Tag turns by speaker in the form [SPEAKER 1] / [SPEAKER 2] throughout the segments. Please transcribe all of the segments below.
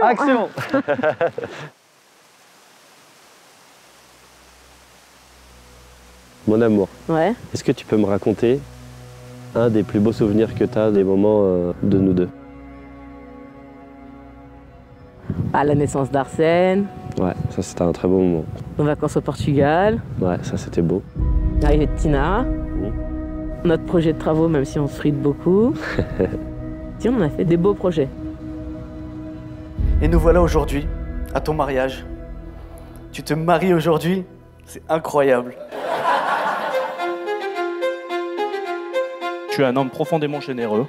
[SPEAKER 1] Action!
[SPEAKER 2] Action! Mon amour,
[SPEAKER 1] Ouais.
[SPEAKER 2] est-ce que tu peux me raconter un des plus beaux souvenirs que tu as des moments de nous deux?
[SPEAKER 1] Ah, la naissance d'Arsène,
[SPEAKER 2] Ouais, ça c'était un très beau moment.
[SPEAKER 1] nos vacances au Portugal,
[SPEAKER 2] Ouais, ça c'était beau.
[SPEAKER 1] l'arrivée de Tina, notre projet de travaux, même si on se frite beaucoup. Si, on a fait des beaux projets.
[SPEAKER 3] Et nous voilà aujourd'hui, à ton mariage. Tu te maries aujourd'hui, c'est incroyable.
[SPEAKER 4] Tu es un homme profondément généreux.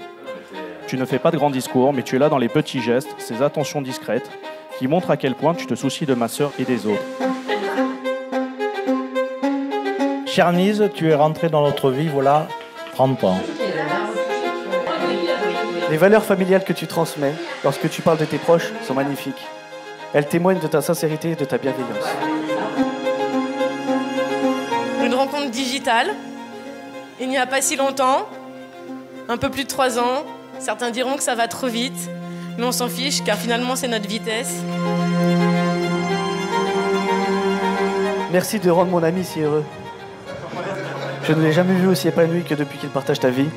[SPEAKER 4] Tu ne fais pas de grands discours, mais tu es là dans les petits gestes, ces attentions discrètes, qui montrent à quel point tu te soucies de ma sœur et des autres.
[SPEAKER 5] Chère Nise, tu es rentrée dans notre vie, voilà, 30 ans.
[SPEAKER 3] Les valeurs familiales que tu transmets lorsque tu parles de tes proches sont magnifiques. Elles témoignent de ta sincérité et de ta bienveillance.
[SPEAKER 6] Une rencontre digitale, il n'y a pas si longtemps, un peu plus de 3 ans. Certains diront que ça va trop vite, mais on s'en fiche car finalement c'est notre vitesse.
[SPEAKER 3] Merci de rendre mon ami si heureux. Je ne l'ai jamais vu aussi épanoui que depuis qu'il partage ta vie.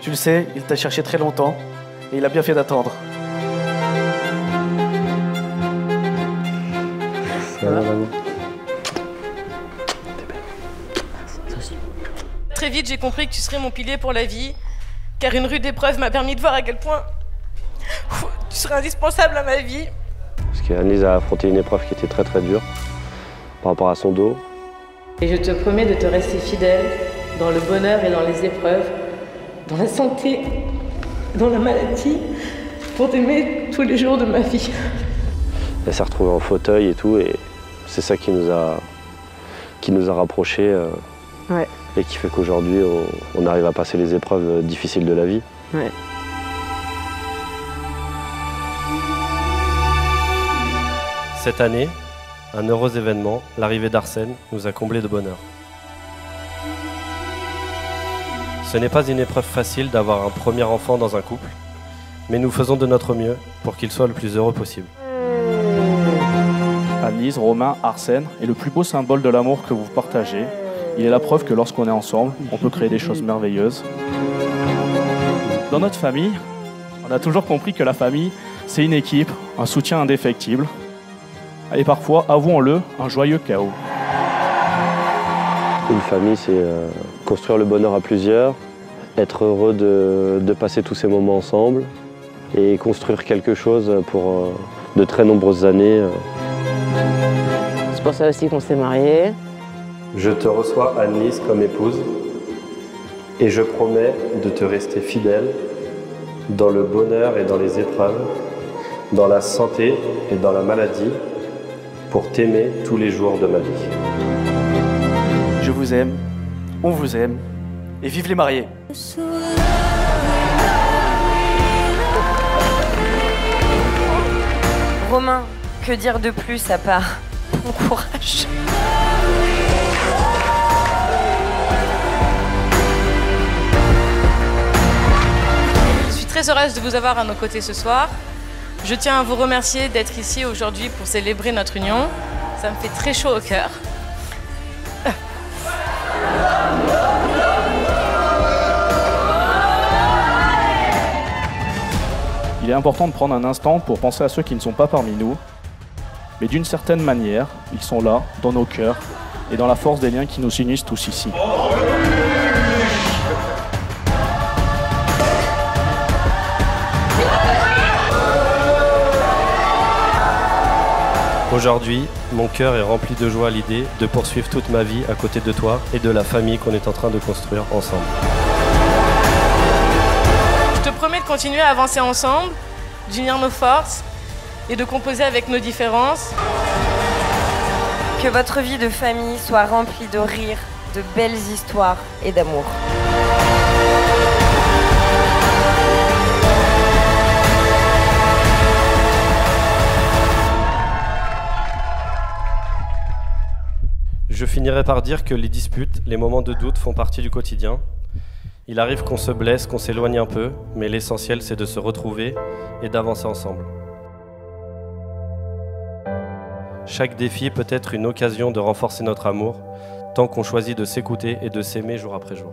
[SPEAKER 3] Tu le sais, il t'a cherché très longtemps et il a bien fait d'attendre.
[SPEAKER 2] Ça va, maman?
[SPEAKER 6] Très vite, j'ai compris que tu serais mon pilier pour la vie, car une rude épreuve m'a permis de voir à quel point tu serais indispensable à ma vie.
[SPEAKER 2] Parce qu'Annelise a affronté une épreuve qui était très très dure par rapport à son dos.
[SPEAKER 1] Et je te promets de te rester fidèle dans le bonheur et dans les épreuves, dans la santé, dans la maladie, pour t'aimer tous les jours de ma vie.
[SPEAKER 2] Elle s'est retrouvée en fauteuil et tout, et c'est ça qui nous a rapprochés.
[SPEAKER 1] Ouais.
[SPEAKER 2] Et qui fait qu'aujourd'hui, on arrive à passer les épreuves difficiles de la vie.
[SPEAKER 1] Ouais.
[SPEAKER 7] Cette année, un heureux événement, l'arrivée d'Arsène, nous a comblés de bonheur. Ce n'est pas une épreuve facile d'avoir un premier enfant dans un couple, mais nous faisons de notre mieux pour qu'il soit le plus heureux possible.
[SPEAKER 4] Annelise, Romain, Arsène est le plus beau symbole de l'amour que vous partagez. Il est la preuve que lorsqu'on est ensemble, on peut créer des choses merveilleuses. Dans notre famille, on a toujours compris que la famille, c'est une équipe, un soutien indéfectible. Et parfois, avouons-le, un joyeux chaos.
[SPEAKER 2] Une famille, c'est construire le bonheur à plusieurs, être heureux de passer tous ces moments ensemble et construire quelque chose pour de très nombreuses années.
[SPEAKER 1] C'est pour ça aussi qu'on s'est mariés.
[SPEAKER 2] Je te reçois, Annelise, comme épouse, et je promets de te rester fidèle dans le bonheur et dans les épreuves, dans la santé et dans la maladie, pour t'aimer tous les jours de ma vie.
[SPEAKER 3] Je vous aime, on vous aime, et vive les mariés.
[SPEAKER 8] Romain, que dire de plus à part bon courage?
[SPEAKER 6] Je suis très heureuse de vous avoir à nos côtés ce soir. Je tiens à vous remercier d'être ici aujourd'hui pour célébrer notre union. Ça me fait très chaud au cœur.
[SPEAKER 4] Il est important de prendre un instant pour penser à ceux qui ne sont pas parmi nous. Mais d'une certaine manière, ils sont là, dans nos cœurs, et dans la force des liens qui nous unissent tous ici.
[SPEAKER 7] Aujourd'hui, mon cœur est rempli de joie à l'idée de poursuivre toute ma vie à côté de toi et de la famille qu'on est en train de construire ensemble.
[SPEAKER 6] Je te promets de continuer à avancer ensemble, d'unir nos forces et de composer avec nos différences.
[SPEAKER 8] Que votre vie de famille soit remplie de rires, de belles histoires et d'amour.
[SPEAKER 7] Je finirai par dire que les disputes, les moments de doute font partie du quotidien. Il arrive qu'on se blesse, qu'on s'éloigne un peu, mais l'essentiel c'est de se retrouver et d'avancer ensemble. Chaque défi peut être une occasion de renforcer notre amour, tant qu'on choisit de s'écouter et de s'aimer jour après jour.